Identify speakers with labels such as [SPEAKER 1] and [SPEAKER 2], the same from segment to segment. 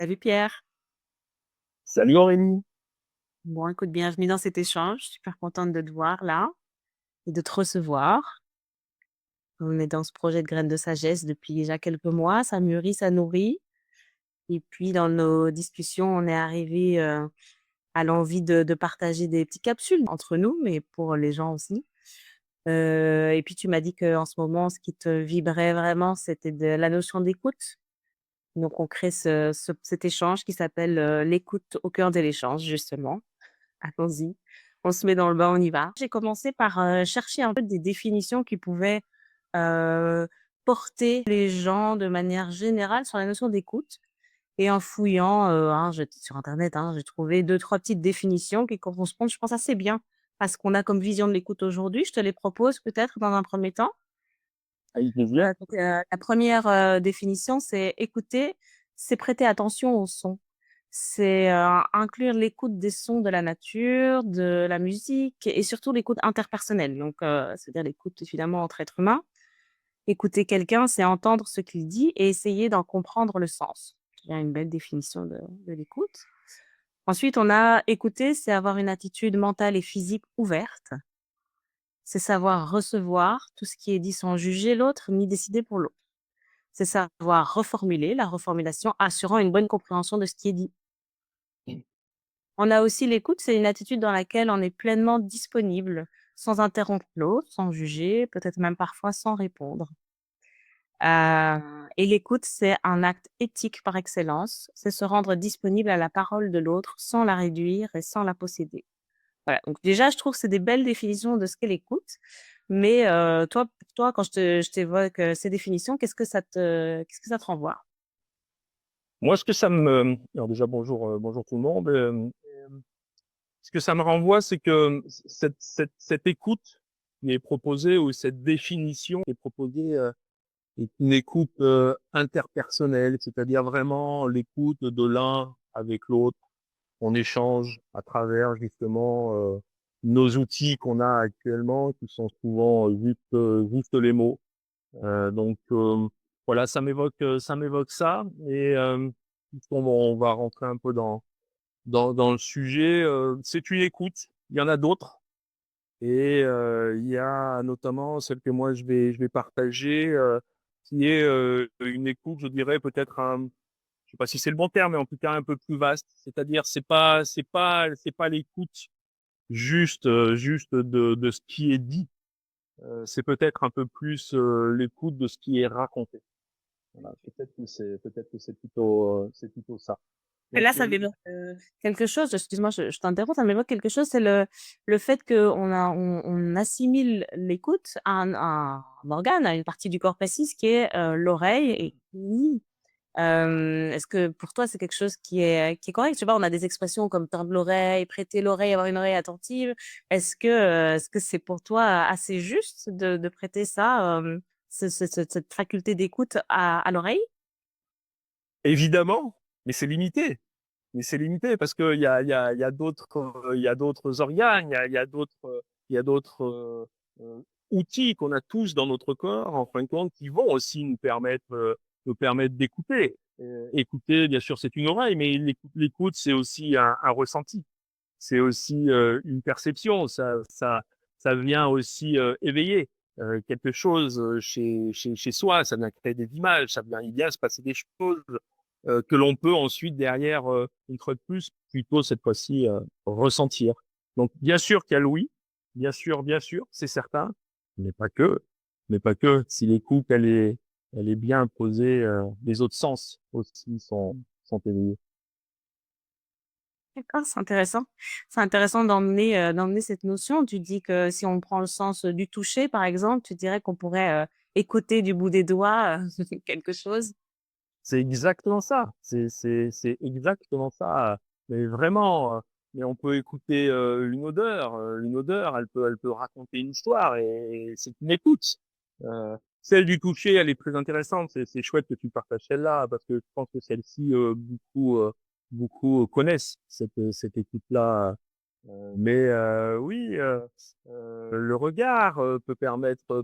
[SPEAKER 1] Salut Pierre.
[SPEAKER 2] Salut Aurélie.
[SPEAKER 1] Bon, écoute, bienvenue dans cet échange. Super contente de te voir là et de te recevoir. On est dans ce projet de graines de sagesse depuis déjà quelques mois. Ça mûrit, ça nourrit. Et puis, dans nos discussions, on est arrivé à l'envie de partager des petites capsules entre nous, mais pour les gens aussi. Et puis, tu m'as dit qu'en ce moment, ce qui te vibrait vraiment, c'était de la notion d'écoute. Donc, on crée cet échange qui s'appelle l'écoute au cœur de l'échange, justement. Allons-y. On se met dans le bain, on y va. J'ai commencé par, chercher un peu des définitions qui pouvaient, heu, porter les gens de manière générale sur la notion d'écoute et en fouillant, j'étais sur internet, j'ai trouvé deux-trois petites définitions qui correspondent, je pense, assez bien à ce qu'on a comme vision de l'écoute aujourd'hui. Je te les propose peut-être dans un premier temps.
[SPEAKER 2] Avec plaisir.
[SPEAKER 1] La première définition, c'est écouter, c'est prêter attention aux sons. C'est, inclure l'écoute des sons de la nature, de la musique et surtout l'écoute interpersonnelle. Donc, c'est-à-dire l'écoute évidemment entre êtres humains. Écouter quelqu'un, c'est entendre ce qu'il dit et essayer d'en comprendre le sens. Il y a une belle définition de l'écoute. Ensuite, on a écouter, c'est avoir une attitude mentale et physique ouverte. C'est savoir recevoir tout ce qui est dit sans juger l'autre ni décider pour l'autre. C'est savoir reformuler, la reformulation assurant une bonne compréhension de ce qui est dit. On a aussi l'écoute, c'est une attitude dans laquelle on est pleinement disponible, sans interrompre l'autre, sans juger, peut-être même parfois sans répondre. Et l'écoute, c'est un acte éthique par excellence, c'est se rendre disponible à la parole de l'autre sans la réduire et sans la posséder. Voilà, donc déjà, je trouve que c'est des belles définitions de ce qu'est l'écoute. Mais toi, pour toi, quand je t'évoque ces définitions, qu'est-ce que ça te renvoie?
[SPEAKER 2] Moi, ce que ça me alors déjà bonjour, bonjour tout le monde, ce que ça me renvoie, c'est que cette écoute qui est proposée ou cette définition qui est proposée, est une écoute, interpersonnelle, c'est-à-dire vraiment l'écoute de l'un avec l'autre. On échange à travers justement, nos outils qu'on a actuellement qui sont souvent, juste les mots. Voilà, ça m'évoque ça et puisqu'on on va rentrer un peu dans le sujet, c'est une écoute. Il y en a d'autres et il y a notamment celle que moi je vais partager, qui est, une écoute, je dirais peut-être je sais pas si c'est le bon terme, mais en tout cas un peu plus vaste. C'est-à-dire c'est pas l'écoute juste de ce qui est dit, c'est peut-être un peu plus, l'écoute de ce qui est raconté. Voilà, peut-être que c'est plutôt ça.
[SPEAKER 1] Et
[SPEAKER 2] Donc,
[SPEAKER 1] là, ça m'évoque, quelque chose, excuse-moi, je t'interromps, ça m'évoque quelque chose, c'est le fait qu'on assimile l'écoute à un organe, à une partie du corps précise qui est, l'oreille et qui, est-ce que pour toi, c'est quelque chose qui est correct? Je sais pas, on a des expressions comme tendre l'oreille, prêter l'oreille, avoir une oreille attentive. Est-ce que c'est pour toi assez juste de prêter ça, cette faculté d'écoute à l'oreille?
[SPEAKER 2] évidemment, mais c'est limité. Mais c'est limité parce qu'il y a d'autres organes, il y a d'autres outils qu'on a tous dans notre corps, en fin de compte, qui vont aussi nous permettre d'écouter. Écouter, bien sûr, c'est une oreille, mais l'écoute, c'est aussi un ressenti. C'est aussi une perception. Ça vient aussi éveiller quelque chose chez soi. Ça vient créer des images. Il vient se passer des choses que l'on peut ensuite derrière, une fois de plus, plutôt cette fois-ci ressentir. Donc bien sûr qu'il y a l'ouïe, bien sûr, c'est certain, mais pas que, mais pas que. Si l'écoute elle est bien posée, les autres sens aussi sont éveillés.
[SPEAKER 1] D'accord, c'est intéressant. C'est intéressant d'emmener cette notion. Tu dis que si on prend le sens, du toucher, par exemple, tu dirais qu'on pourrait, écouter du bout des doigts, quelque chose?
[SPEAKER 2] C'est exactement ça. C'est exactement ça. Mais vraiment, mais on peut écouter une odeur. Une odeur, elle peut raconter une histoire et c'est une écoute. Celle du toucher, elle est très intéressante. C'est chouette que tu partages celle-là parce que je pense que celle-ci, beaucoup connaissent cette écoute-là. Mais oui, le regard peut permettre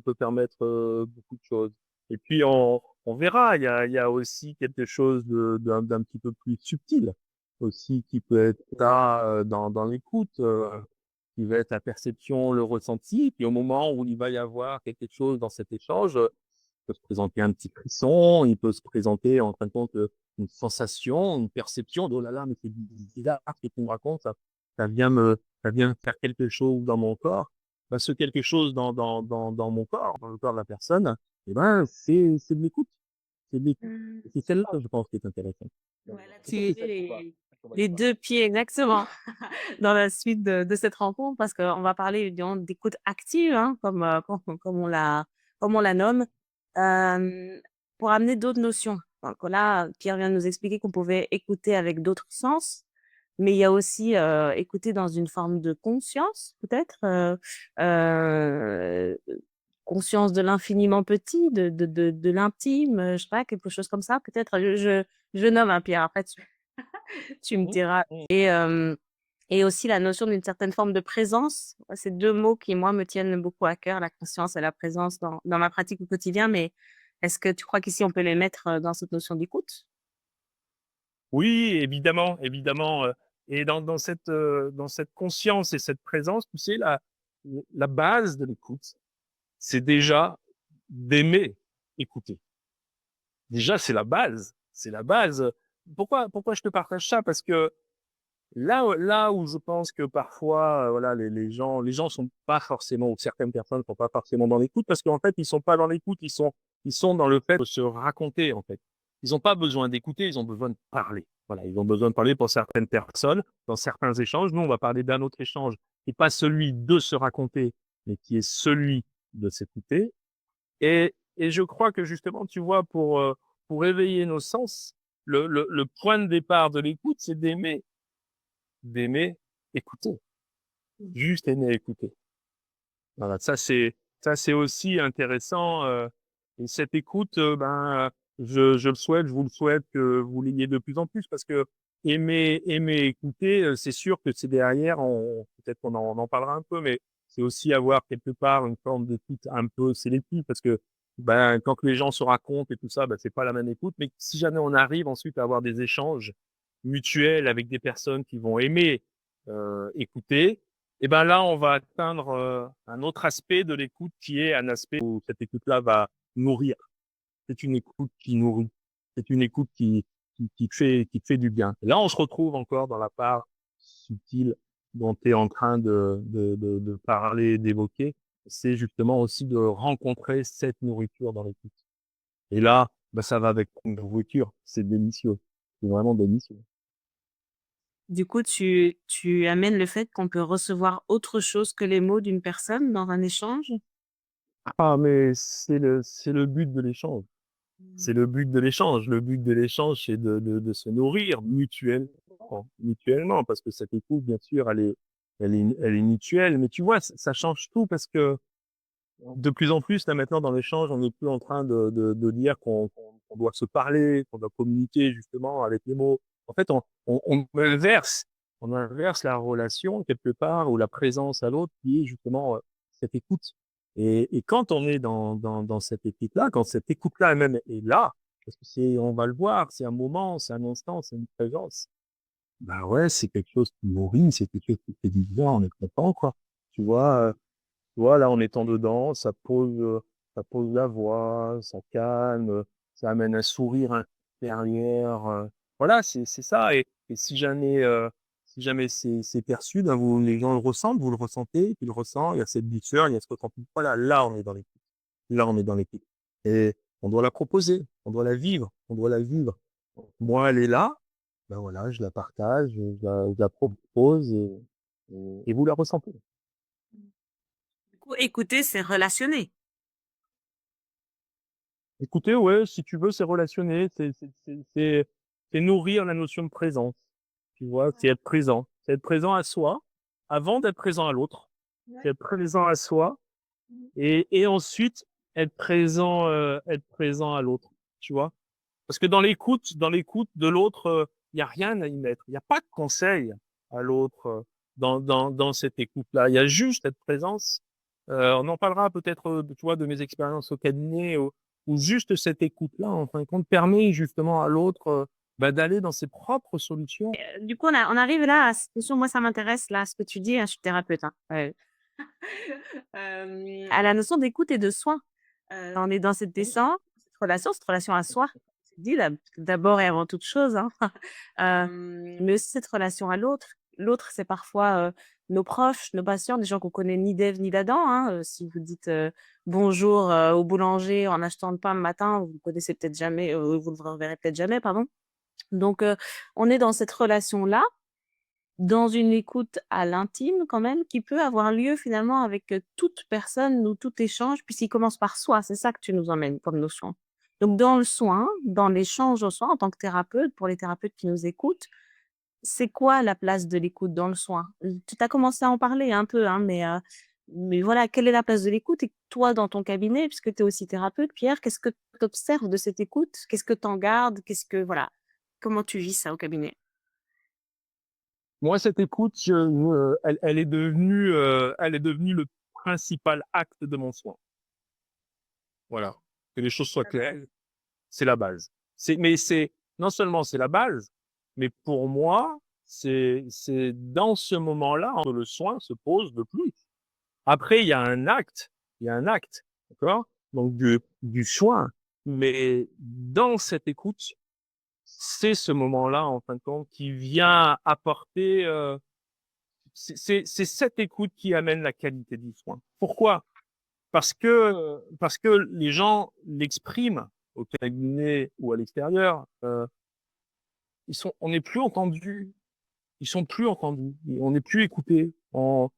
[SPEAKER 2] beaucoup de choses. Et puis on verra. Il y a aussi quelque chose d'un petit peu plus subtil aussi qui peut être là dans l'écoute, qui va être la perception, le ressenti. Puis au moment où il va y avoir quelque chose dans cet échange, peut se présenter un petit frisson, il peut se présenter en fin de compte une sensation, une perception de oh là là, mais c'est bizarre ce que tu me racontes, ça vient faire quelque chose dans mon corps. Ben, ce quelque chose dans mon corps, dans le corps de la personne, eh ben, c'est de l'écoute. C'est de l'écoute.
[SPEAKER 1] Mmh.
[SPEAKER 2] Et c'est celle-là, je pense, qui est intéressante.
[SPEAKER 1] Voilà,
[SPEAKER 2] C'est ça,
[SPEAKER 1] tu
[SPEAKER 2] c'est
[SPEAKER 1] mets
[SPEAKER 2] celle qu'on va aller
[SPEAKER 1] les
[SPEAKER 2] voir.
[SPEAKER 1] 2 pieds exactement dans la suite de cette rencontre parce qu'on va parler évidemment d'écoute active, hein, comme on la nomme, hem, pour amener d'autres notions. Donc là, Pierre vient de nous expliquer qu'on pouvait écouter avec d'autres sens, mais il y a aussi, écouter dans une forme de conscience peut-être, heu, conscience de l'infiniment petit, de l'intime, je sais pas, quelque chose comme ça peut-être? Je nomme, hein, Pierre, après tu me
[SPEAKER 2] Mmh,
[SPEAKER 1] diras
[SPEAKER 2] mmh.
[SPEAKER 1] et aussi la notion d'une certaine forme de présence. Ouais, c'est 2 mots qui, moi, me tiennent beaucoup à cœur, la conscience et la présence dans ma pratique au quotidien, mais est-ce que tu crois qu'ici on peut les mettre, dans cette notion d'écoute?
[SPEAKER 2] Oui, évidemment, évidemment, et dans cette conscience et cette présence, tu sais, la base de l'écoute, c'est déjà d'aimer écouter. Déjà, c'est la base, c'est la base. Pourquoi je te partage ça? Parce que là où je pense que parfois, voilà, les gens sont pas forcément ou certaines personnes sont pas forcément dans l'écoute parce qu'en fait, ils sont pas dans l'écoute, ils sont dans le fait de se raconter, en fait. Ils ont pas besoin d'écouter, ils ont besoin de parler. Voilà, ils ont besoin de parler pour certaines personnes, dans certains échanges. Nous, on va parler d'un autre échange qui est pas celui de se raconter, mais qui est celui de s'écouter. Et je crois que justement, tu vois, pour éveiller nos sens, le point de départ de l'écoute, c'est d'aimer écouter, juste aimer écouter. Voilà, ça c'est aussi intéressant, et cette écoute, je le souhaite, je vous le souhaite que vous l'ayez de plus en plus parce que aimer écouter, c'est sûr que c'est derrière on peut-être qu'on en parlera un peu, mais c'est aussi avoir quelque part une forme d'écoute un peu sélective parce que, quand les gens se racontent et tout ça, c'est pas la même écoute. Mais si jamais on arrive ensuite à avoir des échanges mutuels avec des personnes qui vont aimer, écouter, et ben là, on va atteindre un autre aspect de l'écoute qui est un aspect où cette écoute-là va nourrir. C'est une écoute qui nourrit. C'est une écoute qui te fait du bien. Et là, on se retrouve encore dans la part subtile dont tu es en train de parler, d'évoquer. C'est justement aussi de rencontrer cette nourriture dans l'écoute. Et là, ça va avec une nourriture. C'est délicieux. C'est vraiment délicieux.
[SPEAKER 1] Du coup, tu amènes le fait qu'on peut recevoir autre chose que les mots d'une personne dans un échange?
[SPEAKER 2] Ah, mais c'est le but de l'échange.
[SPEAKER 1] Mmh.
[SPEAKER 2] C'est le but de l'échange. Le but de l'échange, c'est de se nourrir mutuellement, parce que cette écoute, bien sûr, elle est mutuelle. Mais tu vois, ça change tout parce que de plus en plus, là, maintenant, dans l'échange, on n'est plus en train de dire qu'on doit se parler, qu'on doit communiquer justement avec les mots. En fait, on inverse la relation quelque part ou la présence à l'autre qui est justement cette écoute. Et quand on est dans cette écoute-là, quand cette écoute-là elle-même est là, parce que on va le voir, c'est un moment, c'est un instant, c'est une présence. Bah ouais, c'est quelque chose qui nourrit, c'est quelque chose qui fait du bien, on est content, quoi. Tu vois, voilà, en étant dedans, ça pose la voix, ça calme, ça amène un sourire intérieur, voilà, c'est ça. Et si jamais c'est perçu, les gens le ressentent, vous le ressentez, tu le ressens, il y a cette douceur, il y a ce ressenti. Voilà, là, on est dans l'écoute. Là, on est dans l'écoute. Et on doit la proposer, on doit la vivre, on doit la vivre. Moi, elle est là, ben voilà, je la partage, je la propose et vous la ressentez.
[SPEAKER 1] Du coup, écouter, c'est relationner.
[SPEAKER 2] Écoutez, ouais, si tu veux, c'est relationner, c'est nourrir la notion de présence. Tu vois? C'est être présent. C'est être présent à soi, avant d'être présent à l'autre. C'est
[SPEAKER 1] Ouais.
[SPEAKER 2] être présent à soi
[SPEAKER 1] Mmh.
[SPEAKER 2] et ensuite être présent à l'autre, tu vois? Parce que dans l'écoute de l'autre, il y a rien à y mettre. Il y a pas de conseil à l'autre, dans cette écoute-là. Il y a juste cette présence. On en parlera peut-être, tu vois, de mes expériences au cabinet où juste cette écoute-là, en fin de compte, permet justement à l'autre, d'aller dans ses propres solutions.
[SPEAKER 1] Du coup, on arrive là à cette question, moi ça m'intéresse là, ce que tu dis, hein, je suis thérapeute, hein. À la notion d'écoute et de soin. On est dans cette relation à soi, tu dis d'abord et avant toute chose, hein. Mais aussi cette relation à l'autre. L'autre, c'est parfois, nos proches, nos patients, des gens qu'on connaît ni d'Ève ni d'Adam, hein. Si vous dites, bonjour, au boulanger en achetant le pain le matin, vous le connaissez peut-être jamais, vous le reverrez peut-être jamais, pardon. Donc, on est dans cette relation-là, dans une écoute à l'intime quand même, qui peut avoir lieu finalement avec, toute personne ou tout échange, puisqu'il commence par soi. C'est ça que tu nous emmènes comme notion. Donc dans le soin, dans l'échange au soin en tant que thérapeute, pour les thérapeutes qui nous écoutent, c'est quoi la place de l'écoute dans le soin? Tu as commencé à en parler un peu, hein, mais voilà, quelle est la place de l'écoute? Et toi, dans ton cabinet, puisque tu es aussi thérapeute, Pierre, qu'est-ce que tu observes de cette écoute? Qu'est-ce que tu en gardes? Voilà, comment tu vis ça au cabinet?
[SPEAKER 2] Moi, cette écoute, elle est devenue le principal acte de mon soin. Voilà. Que les choses soient claires, c'est la base. C'est non seulement c'est la base, mais pour moi, c'est dans ce moment-là que le soin se pose le plus. Après, il y a un acte, d'accord? Donc du soin. Mais dans cette écoute, c'est ce moment-là, en fin de compte, qui vient apporter, c'est cette écoute qui amène la qualité du soin. Pourquoi? Parce que les gens l'expriment au cabinet ou à l'extérieur, on n'est plus entendus. Ils sont plus entendus. On n'est plus écoutés. En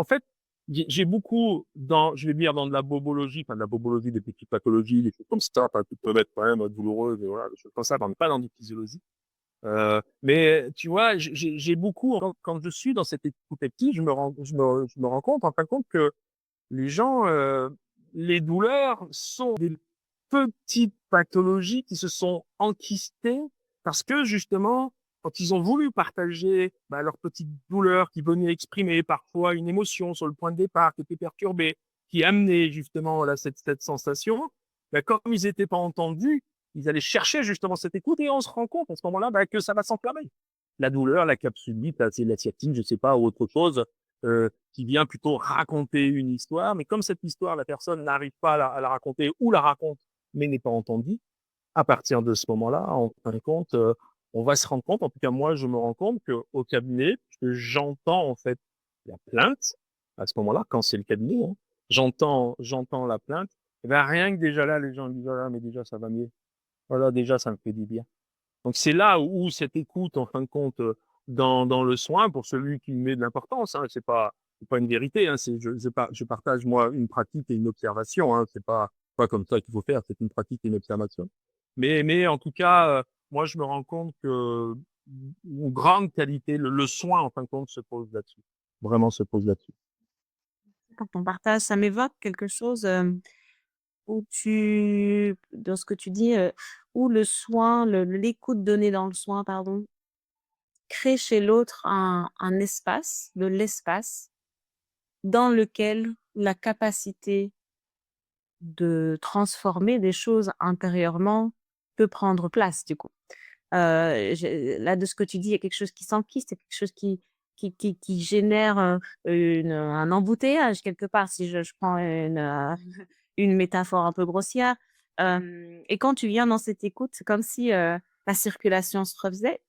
[SPEAKER 2] fait, j'ai beaucoup je vais dire dans de la bobologie, enfin de la bobologie, des petites pathologies, des choses comme ça, qui peuvent être quand même douloureuses, et voilà, des choses comme ça. On n'est pas dans du physiologie. Mais tu vois, j'ai beaucoup, quand je suis dans cette écoute active, je me rends compte, en fin de compte, que les gens, les douleurs sont des petites pathologies qui se sont enquistées parce que justement, quand ils ont voulu partager leur petite douleur, qui venait exprimer parfois une émotion sur le point de départ, qui était perturbée, qui amenait justement là, cette sensation, comme ils n'étaient pas entendus, ils allaient chercher justement cette écoute et on se rend compte à ce moment-là que ça va s'enflammer. La douleur, la capsulite, c'est la sciatine, je sais pas, ou autre chose, qui vient plutôt raconter une histoire, mais comme cette histoire, la personne n'arrive pas à la raconter ou la raconte mais n'est pas entendue, à partir de ce moment-là, en fin de compte, on va se rendre compte, en tout cas moi je me rends compte qu'au cabinet, que j'entends en fait la plainte, à ce moment-là, quand c'est le cabinet, hein, j'entends la plainte, et ben rien que déjà là, les gens disent, voilà, mais déjà ça va mieux. Voilà, déjà ça me fait du bien. Donc c'est là où cette écoute, en fin de compte, dans le soin, pour celui qui met de l'importance, hein, c'est pas une vérité, hein, je partage moi une pratique et une observation, hein, c'est pas comme ça qu'il faut faire, c'est une pratique et une observation. Mais en tout cas, moi je me rends compte que une grande qualité, le soin en fin de compte se pose là-dessus, vraiment se pose là-dessus.
[SPEAKER 1] Quand on partage, ça m'évoque quelque chose, dans ce que tu dis, où le soin, l'écoute donnée dans le soin, pardon, crée chez l'autre un espace, de l'espace, dans lequel la capacité de transformer des choses intérieurement peut prendre place, du coup. Là, de ce que tu dis, il y a quelque chose qui s'enquiste, il y a quelque chose qui génère, un embouteillage quelque part, si je prends une métaphore un peu grossière. Et quand tu viens dans cette écoute, c'est comme si, la circulation se refaisait,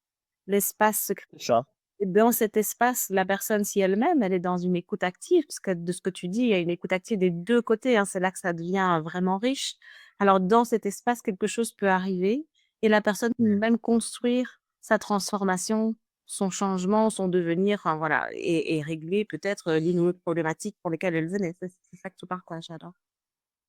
[SPEAKER 1] l'espace se crée.
[SPEAKER 2] Ça.
[SPEAKER 1] Et dans cet espace, la personne, si elle-même, elle est dans une écoute active, parce que de ce que tu dis, il y a une écoute active des 2 côtés, hein, c'est là que ça devient vraiment riche. Alors dans cet espace, quelque chose peut arriver et la personne peut même construire sa transformation, son changement, son devenir, enfin voilà et régler peut-être, l'une ou l'autre problématique pour lesquelles elle venait. C'est ça que tu partages, j'adore.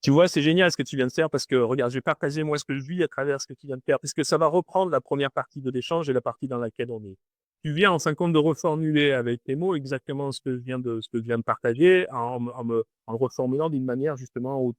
[SPEAKER 2] Tu vois, c'est génial ce que tu viens de faire parce que regarde, je vais partager moi ce que je vis à travers ce que tu viens de faire, parce que ça va reprendre la première partie de l'échange et la partie dans laquelle on est. Tu viens en fin de compte de reformuler avec tes mots exactement ce que je viens de partager en le reformulant d'une manière justement où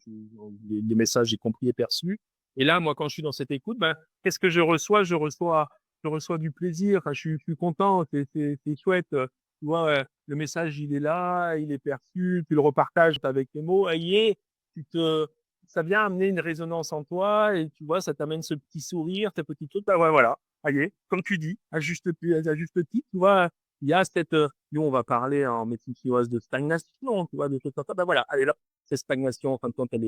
[SPEAKER 2] les messages j'ai compris et perçus. Et là, moi, quand je suis dans cette écoute, qu'est-ce que je reçois? Je reçois du plaisir. Enfin, je suis content. C'est chouette. Tu vois, le message, il est là, il est perçu. Tu le repartages avec tes mots. Et tu te, ça vient amener une résonance en toi et tu vois, ça t'amène ce petit sourire, tes petits trucs. Bah ouais, voilà. Allez, comme tu dis, à juste titre, tu vois, il y a cette, nous, on va parler en médecine chinoise de stagnation, tu vois, de choses comme ça. Bah voilà, allez là, cette stagnation, en fin de compte, elle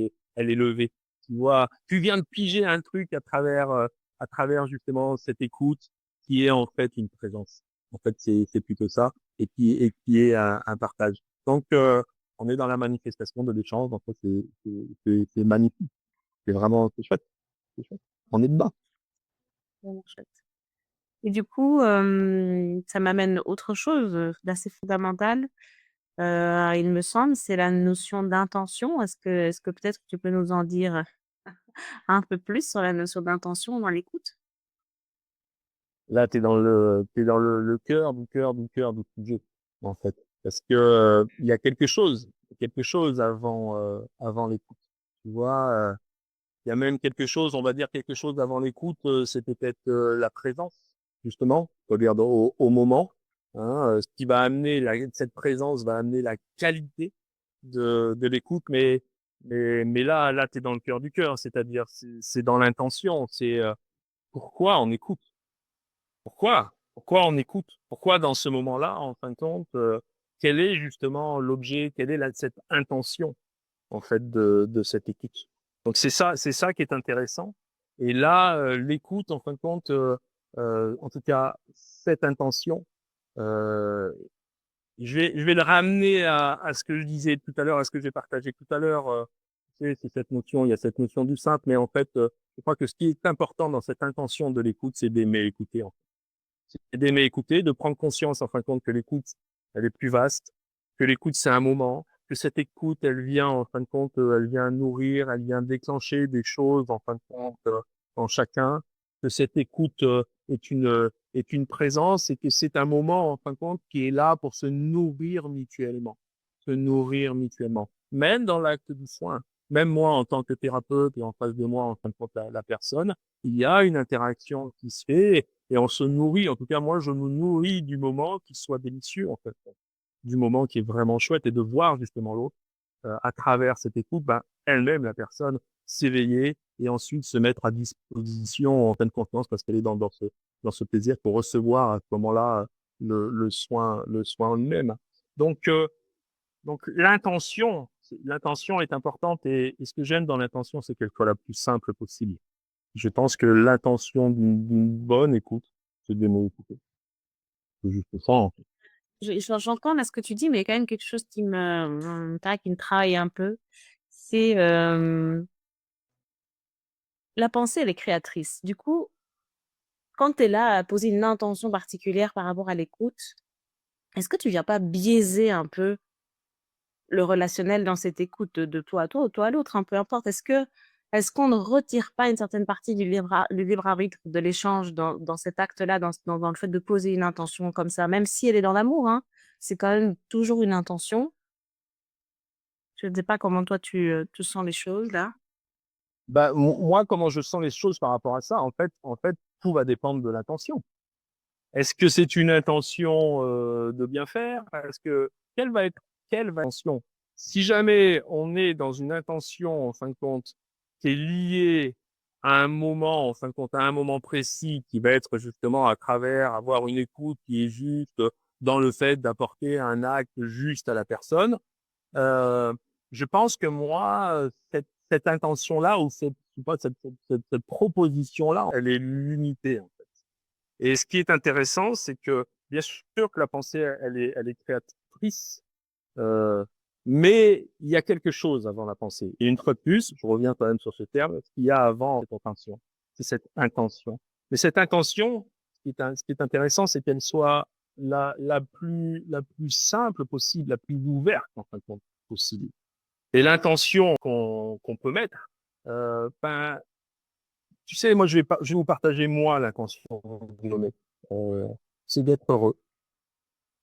[SPEAKER 2] est levée. Tu vois, tu viens de piger un truc à travers justement cette écoute qui est en fait une présence. En fait, c'est plutôt ça et qui est un partage. Donc, on est dans la manifestation de l'échange. Donc, c'est magnifique. C'est vraiment, c'est chouette. C'est chouette. On est dedans.
[SPEAKER 1] Vraiment chouette. Et du coup, ça m'amène autre chose, d'assez fondamental, il me semble, c'est la notion d'intention. Est-ce que peut-être tu peux nous en dire un peu plus sur la notion d'intention dans l'écoute?
[SPEAKER 2] Là, t'es dans le cœur du sujet, en fait. Parce que, il y a quelque chose avant l'écoute. Tu vois, il y a même quelque chose, on va dire quelque chose avant l'écoute, c'est peut-être la présence, justement, c'est-à-dire au moment. Hein, ce qui va amener cette présence va amener la qualité de l'écoute, mais là, t'es dans le cœur du cœur, c'est-à-dire c'est dans l'intention, c'est pourquoi on écoute, pourquoi on écoute, pourquoi dans ce moment-là, en fin de compte, quel est justement l'objet, quelle est cette intention en fait de cette écoute. Donc c'est ça qui est intéressant. Et là, l'écoute, en fin de compte, en tout cas cette intention, euh, je vais le ramener à ce que je disais tout à l'heure, à ce que j'ai partagé tout à l'heure. Tu sais, c'est cette notion, il y a cette notion du simple, mais en fait, je crois que ce qui est important dans cette intention de l'écoute, c'est d'aimer écouter. En fait. C'est d'aimer écouter, de prendre conscience, en fin de compte, que l'écoute, elle est plus vaste, que l'écoute, c'est un moment, que cette écoute, elle vient, en fin de compte, elle vient nourrir, elle vient déclencher des choses, en fin de compte, en chacun, que cette écoute est une présence et que c'est un moment, en fin de compte, qui est là pour se nourrir mutuellement. Se nourrir mutuellement. Même dans l'acte du soin. Même moi, en tant que thérapeute, et en face de moi, en fin de compte, la personne, il y a une interaction qui se fait et on se nourrit. En tout cas, moi, je me nourris du moment qui soit délicieux, en fait, du moment qui est vraiment chouette et de voir justement l'autre à travers cette écoute, ben, elle-même, la personne, s'éveiller et ensuite se mettre à disposition en pleine confiance parce qu'elle est dans ce plaisir pour recevoir à ce moment-là le soin lui-même. Donc, donc l'intention est importante et ce que j'aime dans l'intention, c'est qu'elle soit la plus simple possible. Je pense que l'intention d'une bonne écoute, c'est de m'écouter. C'est juste ça, en fait.
[SPEAKER 1] J'entends là ce que tu dis, mais il y a quand même quelque chose qui me travaille un peu. C'est, la pensée, elle est créatrice. Du coup, quand tu es là à poser une intention particulière par rapport à l'écoute, est-ce que tu viens pas biaiser un peu le relationnel dans cette écoute de toi à toi ou toi à l'autre, hein, peu importe? Est-ce qu'on ne retire pas une certaine partie du libre arbitre de l'échange dans cet acte-là, dans le fait de poser une intention comme ça, même si elle est dans l'amour, hein, c'est quand même toujours une intention. Je ne sais pas comment toi tu sens les choses là?
[SPEAKER 2] Bah, moi, comment je sens les choses par rapport à ça, en fait, tout va dépendre de l'intention. Est-ce que c'est une intention de bien faire? Est-ce que quelle va être l'intention? Si jamais on est dans une intention, en fin de compte, qui est liée à un moment, en fin de compte, à un moment précis, qui va être justement à travers avoir une écoute qui est juste dans le fait d'apporter un acte juste à la personne, euh, je pense que moi, cette intention-là ou je sais pas, cette proposition-là, elle est limitée. Et ce qui est intéressant, c'est que bien sûr que la pensée, elle est créatrice, euh, mais il y a quelque chose avant la pensée. Et une fois de plus, je reviens quand même sur ce terme, ce qu'il y a avant cette intention, c'est cette intention. Mais cette intention, ce qui est intéressant, c'est qu'elle soit la plus simple possible, la plus ouverte en fin de compte possible. Et l'intention qu'on peut mettre, ben, tu sais, moi, je vais vous partager, moi, l'intention que je mets. Euh, c'est d'être heureux.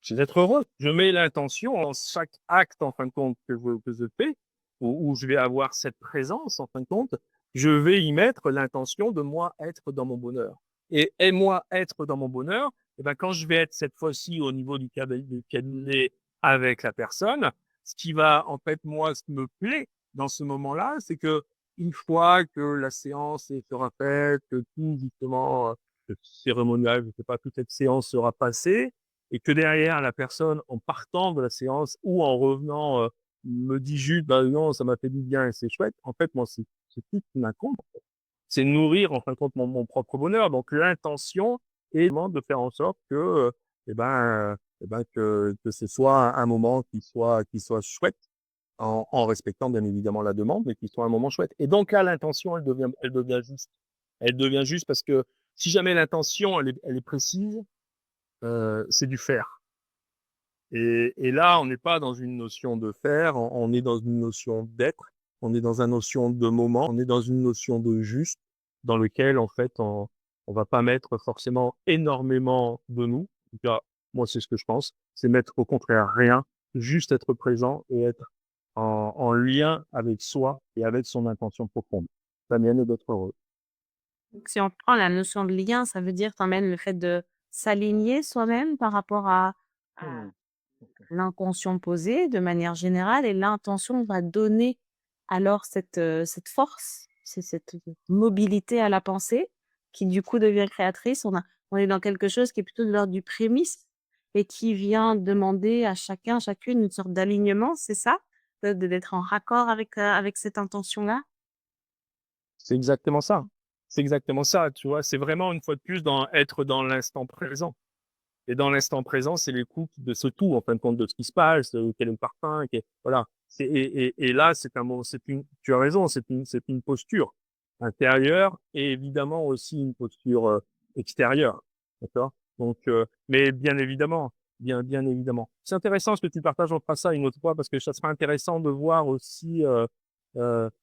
[SPEAKER 2] C'est d'être heureux. Je mets l'intention dans chaque acte, en fin de compte, que je fais, où je vais avoir cette présence, en fin de compte, je vais y mettre l'intention de moi être dans mon bonheur. Et moi être dans mon bonheur, et ben, quand je vais être cette fois-ci au niveau du cabinet avec la personne, ce qui va, en fait, moi, ce qui me plaît dans ce moment-là, c'est que une fois que la séance sera faite, que tout justement, le cérémonial, je sais pas, toute cette séance sera passée et que derrière la personne, en partant de la séance ou en revenant, me dit juste: «Bah, non, ça m'a fait du bien et c'est chouette». En fait, moi, c'est tout ce qui m'incombe. C'est nourrir, en fin de compte, mon propre bonheur. Donc l'intention est vraiment de faire en sorte que, que ce soit un moment qui soit chouette en respectant bien évidemment la demande, mais qui soit un moment chouette. Et donc là, l'intention, elle devient juste. Elle devient juste parce que si jamais l'intention, elle est précise, c'est du faire. Et là, on n'est pas dans une notion de faire, on est dans une notion d'être, on est dans une notion de moment, on est dans une notion de juste, dans lequel, en fait, on va pas mettre forcément énormément de nous. En tout cas, moi, c'est ce que je pense. C'est mettre au contraire rien, juste être présent et être en lien avec soi et avec son intention profonde. La mienne est d'être heureux.
[SPEAKER 1] Donc si on prend la notion de lien, ça veut dire quand même le fait de s'aligner soi-même par rapport à
[SPEAKER 2] Mmh.
[SPEAKER 1] l'intention posée de manière générale et l'intention va donner alors cette force, c'est cette mobilité à la pensée qui du coup devient créatrice. On est dans quelque chose qui est plutôt de l'ordre du prémisse et qui vient demander à chacun, chacune une sorte d'alignement, c'est ça? D'être en raccord avec cette intention-là?
[SPEAKER 2] C'est exactement ça. C'est exactement ça, tu vois? C'est vraiment, une fois de plus, être dans l'instant présent. Et dans l'instant présent, c'est l'écoute de ce tout, en fin de compte, de ce qui se passe, quel est le parfum, voilà. Et là, tu as raison, c'est une posture intérieure et évidemment aussi une posture extérieure. D'accord? Donc, mais bien évidemment. C'est intéressant ce que tu partages, on fera ça une autre fois parce que ça sera intéressant de voir aussi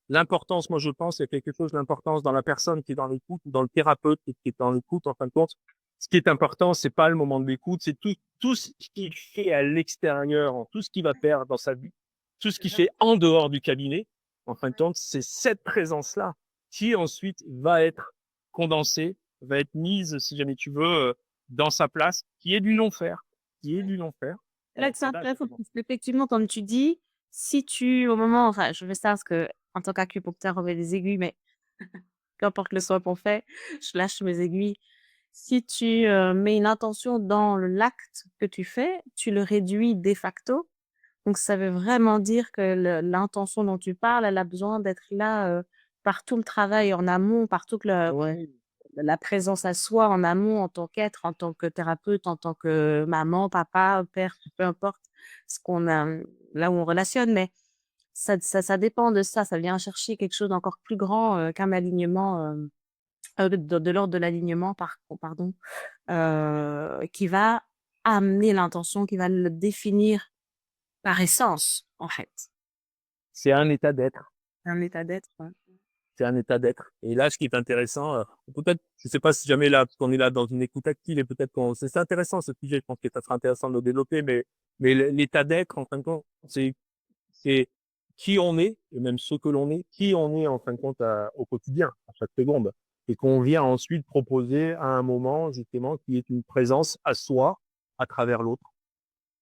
[SPEAKER 2] l'importance. Moi, je pense qu'il y a quelque chose d'importance dans la personne qui est dans l'écoute ou dans le thérapeute qui est dans l'écoute, en fin de compte. Ce qui est important, c'est pas le moment de l'écoute, c'est tout ce qu'il fait à l'extérieur, tout ce qu'il va faire dans sa vie, tout ce qu'il fait en dehors du cabinet. En fin de compte, c'est cette présence-là qui ensuite va être condensée, va être mise, si jamais tu veux, dans sa place, qui est du non-faire, qui est du non-faire.
[SPEAKER 1] Là que c'est
[SPEAKER 2] Et là,
[SPEAKER 1] intéressant
[SPEAKER 2] justement,
[SPEAKER 1] parce qu'effectivement, comme tu dis, si tu au moment enfin, je fais ça parce que en tant qu'acupuncteur, on met des aiguilles, mais qu'importe le soin qu'on fait, je lâche mes aiguilles. Si tu, mets une intention dans l'acte que tu fais, tu le réduis de facto. Donc ça veut vraiment dire que l'intention dont tu parles, elle a besoin d'être là, par tout le travail en amont, par toute le ouais, la présence à soi en amont en tant qu'être, en tant que thérapeute, en tant que maman, papa, père, peu importe ce qu'on a, là où on relationne, mais ça dépend de ça. Ça vient chercher quelque chose d'encore plus grand, qu'un alignement, de l'ordre de l'alignement pardon, qui va amener l'intention, qui va le définir par essence, en fait.
[SPEAKER 2] c'est un état d'être.
[SPEAKER 1] Un état d'être, ouais.
[SPEAKER 2] C'est un état d'être. Et là, ce qui est intéressant, peut-être, je sais pas si jamais là, parce qu'on est là dans une écoute active et peut-être c'est intéressant ce sujet, je pense que ça sera intéressant de le développer, mais l'état d'être, en fin de compte, c'est qui on est, et même ce que l'on est, qui on est en fin de compte au quotidien, à chaque seconde. Et qu'on vient ensuite proposer à un moment, justement, qui est une présence à soi, à travers l'autre.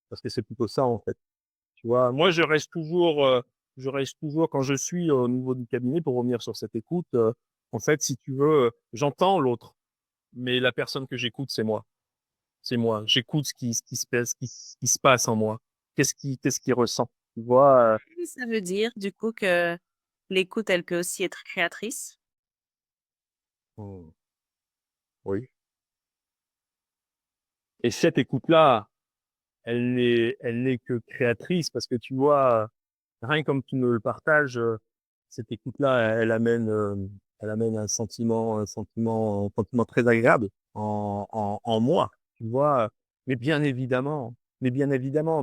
[SPEAKER 2] Parce que c'est plutôt ça, en fait. Tu vois, moi, je reste toujours quand je suis au niveau du cabinet, pour revenir sur cette écoute, en fait, si tu veux, j'entends l'autre, mais la personne que j'écoute, c'est moi. C'est moi. J'écoute ce qui se passe en moi. Qu'est-ce qu'il ressent? Tu vois,
[SPEAKER 1] Ça veut dire, du coup, que l'écoute, elle peut aussi être créatrice?
[SPEAKER 2] mmh, oui. Et cette écoute-là, elle n'est que créatrice parce que tu vois, rien comme tu me le partages, cette écoute-là, elle amène un sentiment très agréable en moi, tu vois? Mais bien évidemment,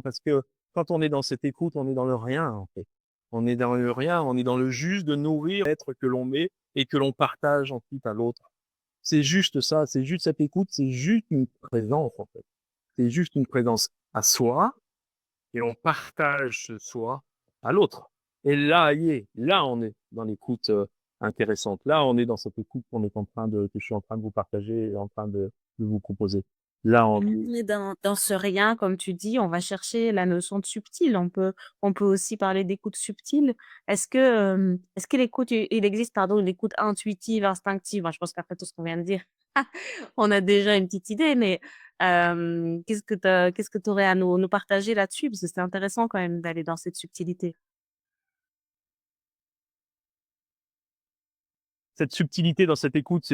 [SPEAKER 2] parce que quand on est dans cette écoute, on est dans le rien, en fait. On est dans le rien, on est dans le juste de nourrir l'être que l'on met et que l'on partage ensuite à l'autre. C'est juste ça, c'est juste cette écoute, c'est juste une présence, en fait. C'est juste une présence à soi et on partage ce soi à l'autre. Et là, là, on est dans l'écoute intéressante. Là, on est dans cette écoute que je suis en train de vous partager et en train de vous proposer. Là, on
[SPEAKER 1] Et dans ce rien, comme tu dis, on va chercher la notion de subtil. On peut aussi parler d'écoute subtile. Est-ce que l'écoute, il existe, pardon, une écoute intuitive, instinctive? Moi, je pense qu'après tout ce qu'on vient de dire, on a déjà une petite idée, mais qu'est-ce que tu aurais à nous partager là-dessus? Parce que c'est intéressant quand même d'aller dans cette subtilité.
[SPEAKER 2] cette subtilité dans cette écoute,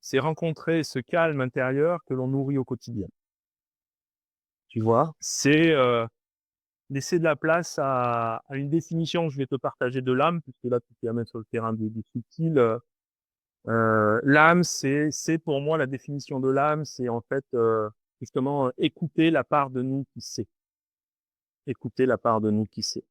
[SPEAKER 2] c'est rencontrer ce calme intérieur que l'on nourrit au quotidien. Tu vois? C'est, laisser de la place à une définition que je vais te partager de l'âme, puisque là, tu t'y amènes sur le terrain du subtil. L'âme, c'est pour moi la définition de l'âme, c'est en fait, justement, écouter la part de nous qui sait. Écouter la part de nous qui sait.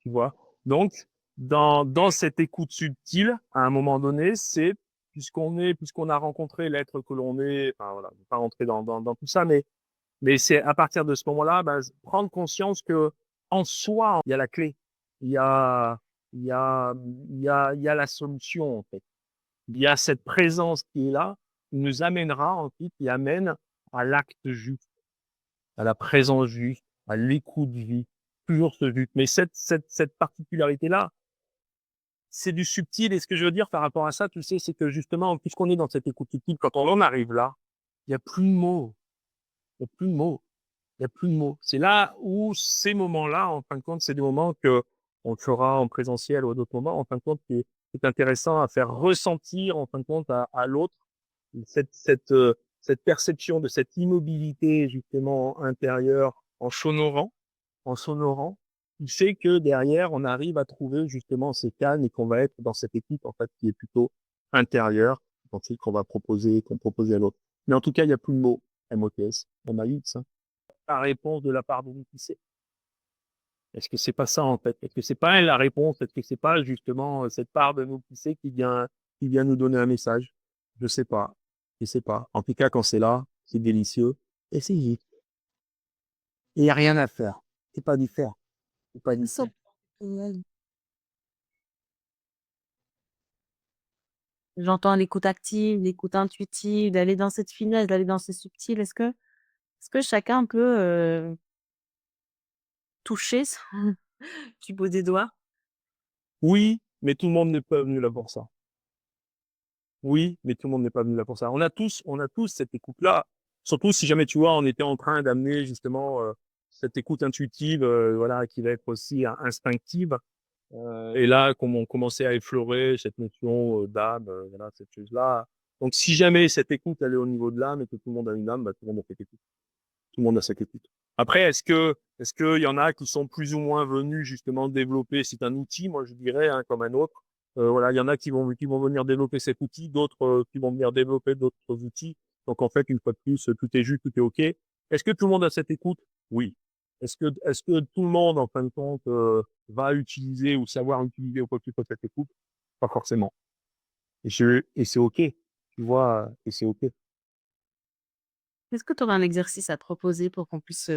[SPEAKER 2] Tu vois? Donc, dans cette écoute subtile, à un moment donné, c'est puisqu'on a rencontré l'être que l'on est, enfin voilà, je vais pas rentrer dans tout ça, mais c'est à partir de ce moment-là, ben, prendre conscience que en soi, il y a la clé. Il y a, il y a, il y a la solution, en fait. Il y a cette présence qui est là, qui nous amènera, ensuite, qui amène à l'acte juste, à la présence juste, à l'écoute juste, toujours ce juste. Mais cette particularité-là, c'est du subtil. Et ce que je veux dire par rapport à ça, tu sais, c'est que justement, puisqu'on est dans cette écoute subtile, quand on en arrive là, il y a plus de mots. Il y a plus de mots. Il y a plus de mots. C'est là où ces moments-là, en fin de compte, c'est des moments que on fera en présentiel ou à d'autres moments, en fin de compte, qui est intéressant à faire ressentir, en fin de compte, à l'autre cette perception de cette immobilité, justement, intérieure en s'honorant, qui fait que derrière, on arrive à trouver justement ces calmes et qu'on va être dans cette équipe, en fait, qui est plutôt intérieure, ensuite qu'on proposait à l'autre. Mais en tout cas, il y a plus de mots, MOTS, on a eu ça. La réponse de la part de nous qui sait. Est-ce que c'est pas ça, en fait? Est-ce que c'est pas elle la réponse? Est-ce que c'est pas justement cette part de nous qui sait qui vient nous donner un message? Je sais pas. Je sais pas. En tout cas, quand c'est là, c'est délicieux. Essayez. Il y a rien à faire. C'est pas du faire. C'est pas du faire.
[SPEAKER 1] J'entends l'écoute active, l'écoute intuitive, d'aller dans cette finesse, d'aller dans ce subtil. Est-ce que chacun peut toucher du bout des doigts?
[SPEAKER 2] Oui, mais tout le monde n'est pas venu là pour ça. Oui, mais tout le monde n'est pas venu là pour ça. On a tous cette écoute-là. Surtout si jamais tu vois, on était en train d'amener justement cette écoute intuitive, voilà, qui va être aussi instinctive. Et là, comme on commençait à effleurer cette notion d'âme, voilà, cette chose-là. Donc, si jamais cette écoute elle est au niveau de l'âme et que tout le monde a une âme, bah, tout le monde a cette écoute. Tout le monde a cette écoute. Après, est-ce que il y en a qui sont plus ou moins venus justement développer? C'est un outil, moi je dirais, hein, comme un autre. Voilà, il y en a qui vont venir développer cet outil, d'autres qui vont venir développer d'autres outils. Donc en fait, une fois de plus, tout est juste, tout est ok. Est-ce que tout le monde a cette écoute? Oui. Est-ce que tout le monde, en fin de compte, va utiliser ou savoir utiliser ou quoi que ce soit cette écoute? Pas forcément. Et c'est ok. Tu vois, et c'est ok.
[SPEAKER 1] Est-ce que tu aurais un exercice à te proposer pour qu'on puisse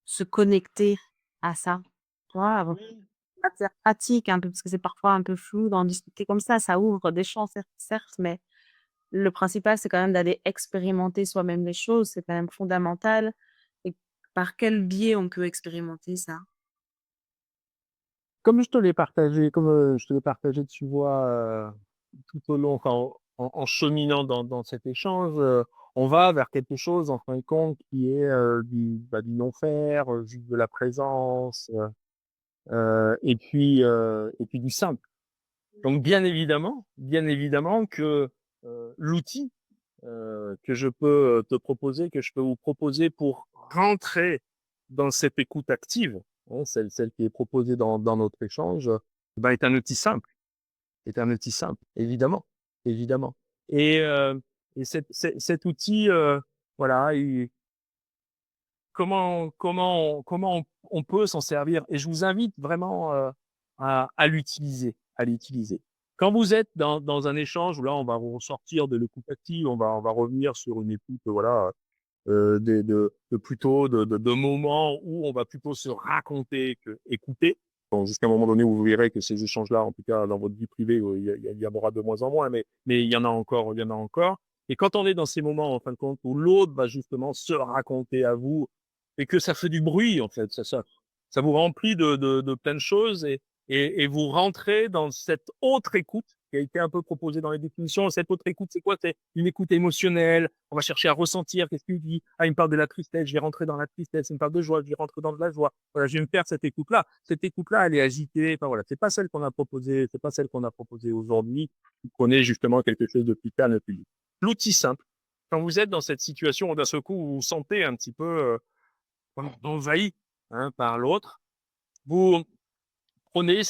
[SPEAKER 1] se connecter à ça? Tu vois, avant pas de faire pratique un peu, parce que c'est parfois un peu flou d'en discuter comme ça ouvre des champs, certes, mais le principal, c'est quand même d'aller expérimenter soi-même les choses, c'est quand même fondamental. Et par quel biais on peut expérimenter ça?
[SPEAKER 2] Comme je te l'ai partagé, comme je te l'ai partagé, tu vois, tout au long, enfin, en cheminant dans cet échange, on va vers quelque chose, en fin de compte, qui est du non-faire, juste de la présence, et puis du simple. Donc, bien évidemment que l'outil que je peux te proposer, que je peux vous proposer pour rentrer dans cette écoute active, hein, celle qui est proposée dans notre échange, ben, est un outil simple, est un outil simple, évidemment, évidemment. Et, euh, et cet outil, voilà, comment on peut s'en servir? Et je vous invite vraiment à l'utiliser, à l'utiliser. Quand vous êtes dans un échange où là, on va ressortir de l'écoute active, on va revenir sur une écoute, voilà, de plutôt de moments où on va plutôt se raconter que écouter. Bon, jusqu'à un moment donné où vous verrez que ces échanges-là, en tout cas dans votre vie privée, il y en aura de moins en moins, mais il y en a encore, il y en a encore. Et quand on est dans ces moments, en fin de compte, où l'autre va justement se raconter à vous et que ça fait du bruit, en fait, ça vous remplit de plein de choses et vous rentrez dans cette autre écoute qui a été un peu proposée dans les définitions. Cette autre écoute, c'est quoi? C'est une écoute émotionnelle. On va chercher à ressentir. Qu'est-ce qu'il dit? Ah, il me parle de la tristesse. Je vais rentrer dans la tristesse. Il me parle de joie. Je vais rentrer dans de la joie. Voilà, je vais me faire cette écoute-là. Cette écoute-là, elle est agitée. Enfin, voilà. C'est pas celle qu'on a proposée. C'est pas celle qu'on a proposée aujourd'hui. Vous prenez justement quelque chose de plus calme, plus doux. L'outil simple. Quand vous êtes dans cette situation où d'un seul coup, vous vous sentez un petit peu envahi par l'autre, vous prenez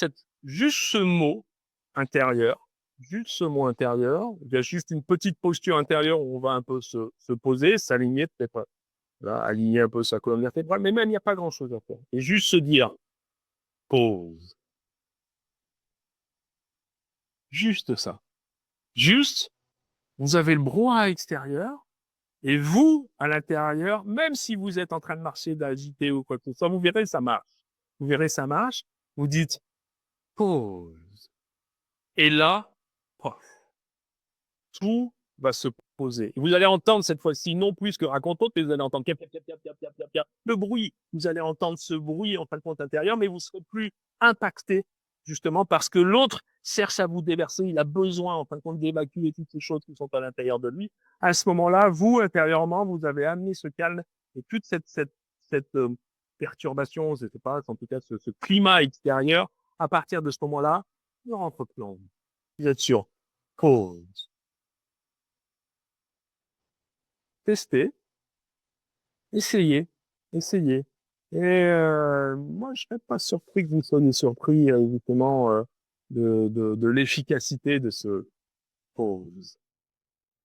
[SPEAKER 2] juste ce mot intérieur, juste ce mot intérieur. Il y a juste une petite posture intérieure où on va un peu se poser, s'aligner, peut-être là, aligner un peu sa colonne vertébrale, mais même il n'y a pas grand-chose à faire. Et juste se dire, pause. Juste ça. Juste, vous avez le brouhaha extérieur, et vous, à l'intérieur, même si vous êtes en train de marcher, d'agiter ou quoi que ce soit, vous verrez, ça marche. Vous verrez, ça marche. Vous dites, pause. Et là, pof, tout va se poser. Et vous allez entendre cette fois-ci, non plus que raconte-autre, mais vous allez entendre le bruit. Vous allez entendre ce bruit en fin de compte intérieur, mais vous serez plus impacté, justement, parce que l'autre cherche à vous déverser. Il a besoin, en fin de compte, d'évacuer toutes ces choses qui sont à l'intérieur de lui. À ce moment-là, vous, intérieurement, vous avez amené ce calme et toute cette perturbation, je sais pas, en tout cas, ce climat extérieur. À partir de ce moment-là, ne rentre plus en vous. Vous êtes sûr. Pause. Testez, essayez, essayez. Et moi, je serais pas surpris que vous soyez surpris justement de l'efficacité de ce pause.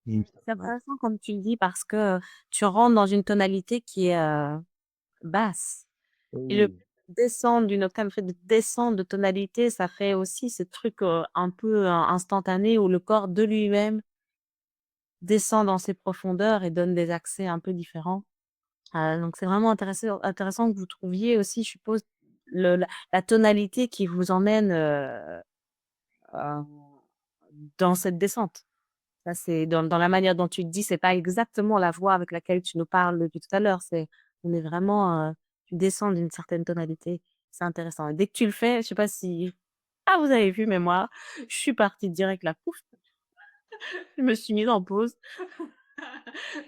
[SPEAKER 1] C'est intéressant comme tu le dis parce que tu rentres dans une tonalité qui est basse. Et le
[SPEAKER 2] Oui.
[SPEAKER 1] descendre d'une octave, le fait de descendre de tonalité, ça fait aussi ce truc un peu instantané où le corps de lui-même descend dans ses profondeurs et donne des accès un peu différents. Donc c'est vraiment intéressant que vous trouviez aussi, je suppose, la tonalité qui vous emmène euh, dans cette descente. Ça, c'est dans la manière dont tu le dis, c'est pas exactement la voix avec laquelle tu nous parles depuis tout à l'heure. On est vraiment, tu descends d'une certaine tonalité. C'est intéressant. Et dès que tu le fais, je sais pas si, vous avez vu, mais moi, je suis partie direct là, pouf, je me suis mise en pause.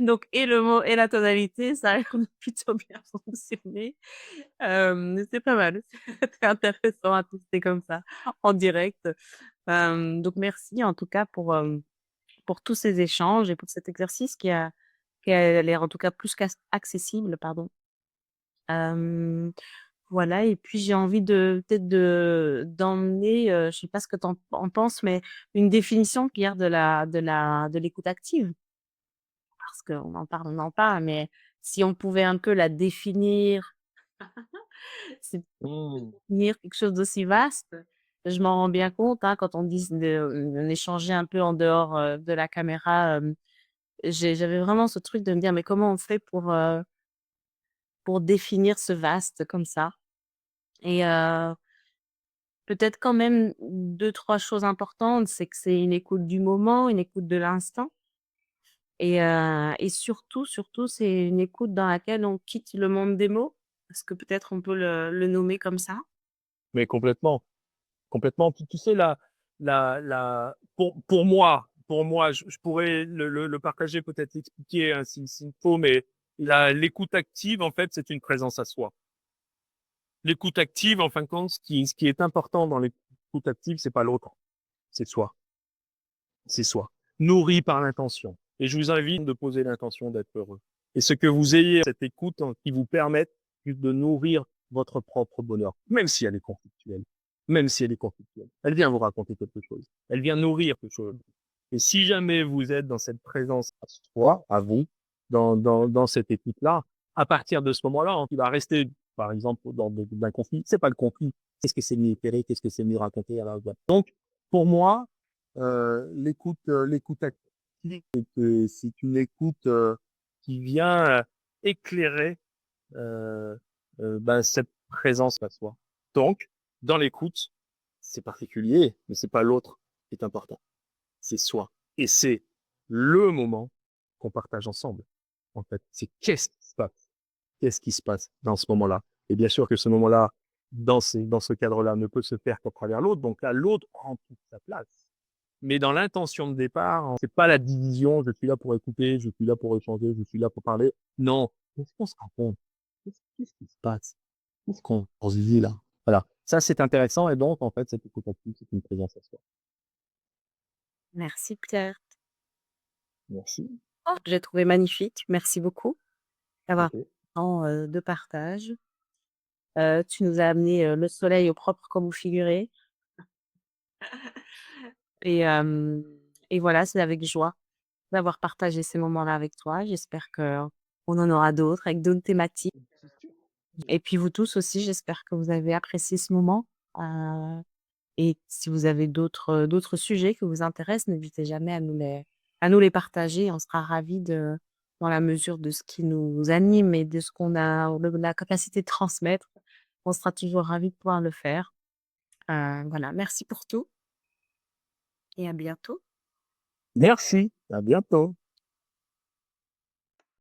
[SPEAKER 1] Donc, et le mot et la tonalité, ça a l'air de plutôt bien fonctionner. C'est pas mal. C'est intéressant à tester comme ça, en direct. Donc, merci en tout cas pour tous ces échanges et pour cet exercice qui a l'air en tout cas plus qu'accessible, pardon. Hem, voilà et puis j'ai envie de peut-être d'emmener, je sais pas ce que tu en penses, mais une définition claire de l'écoute active. Parce qu'on en parle, on en parle, mais si on pouvait un peu la définir, c'est
[SPEAKER 2] Mmh.
[SPEAKER 1] définir quelque chose d'aussi vaste. Je m'en rends bien compte, hein, quand on dit on échangeait un peu en dehors, de la caméra, j'avais vraiment ce truc de me dire: «Mais comment on fait pour définir ce vaste comme ça?» Et peut-être quand même 2-3 choses importantes, c'est que c'est une écoute du moment, une écoute de l'instant et surtout, c'est une écoute dans laquelle on quitte le monde des mots. Est-ce que peut-être on peut le nommer comme ça?
[SPEAKER 2] Mais complètement, complètement. Tu sais, pour moi, je pourrais le partager, peut-être l'expliquer s'il faut, mais l'écoute active, en fait, c'est une présence à soi. L'écoute active, en fin de compte, ce qui est important dans l'écoute active, c'est pas l'autre, c'est soi. C'est soi. Nourri par l'intention. Et je vous invite de poser l'intention d'être heureux. Et ce que vous ayez, cette écoute qui vous permette de nourrir votre propre bonheur, même si elle est conflictuelle. Même si elle est conflictuelle. Elle vient vous raconter quelque chose. Elle vient nourrir quelque chose. Et si jamais vous êtes dans cette présence à soi, à vous, dans cette écoute-là, à partir de ce moment-là, il va rester, par exemple, d'un conflit. C'est pas le conflit. Qu'est-ce que c'est mieux éclairé? Qu'est-ce que c'est mieux raconté? Donc, pour moi, l'écoute active, c'est une écoute qui vient éclairer cette présence à soi. Donc, dans l'écoute, c'est particulier, mais c'est pas l'autre qui est important, c'est soi. Et c'est le moment qu'on partage ensemble, en fait. C'est qu'est-ce qui se passe? Qu'est-ce qui se passe dans ce moment-là? Et bien sûr que ce moment-là, dans ce cadre-là, ne peut se faire qu'à travers l'autre. Donc là, l'autre prend toute sa place. Mais dans l'intention de départ, c'est pas la division, je suis là pour écouter, je suis là pour échanger, je suis là pour parler. Non. Qu'est-ce qu'on se raconte? Qu'est-ce qui se passe? Qu'est-ce qu'on se dit là? Voilà. Ça, c'est intéressant. Et donc, en fait, cette écoute active, c'est une présence à soi.
[SPEAKER 1] Merci Pierre.
[SPEAKER 2] Merci.
[SPEAKER 1] Oh, j'ai trouvé magnifique. Merci beaucoup d'avoir
[SPEAKER 2] OK.
[SPEAKER 1] temps, de partage. Tu nous as amené, le soleil au propre comme au figuré et hem et voilà, c'est avec joie d'avoir partagé ces moments-là avec toi. J'espère qu'on en aura d'autres avec d'autres thématiques
[SPEAKER 2] C'est sûr.
[SPEAKER 1] et puis vous tous aussi, j'espère que vous avez apprécié ce moment, et si vous avez d'autres sujets qui vous intéressent, n'hésitez jamais à nous les partager. On sera ravis de dans la mesure de ce qui nous anime et de ce qu'on a la capacité de transmettre, on sera toujours ravis de pouvoir le faire. Voilà, merci pour tout et à bientôt.
[SPEAKER 2] Merci. À bientôt.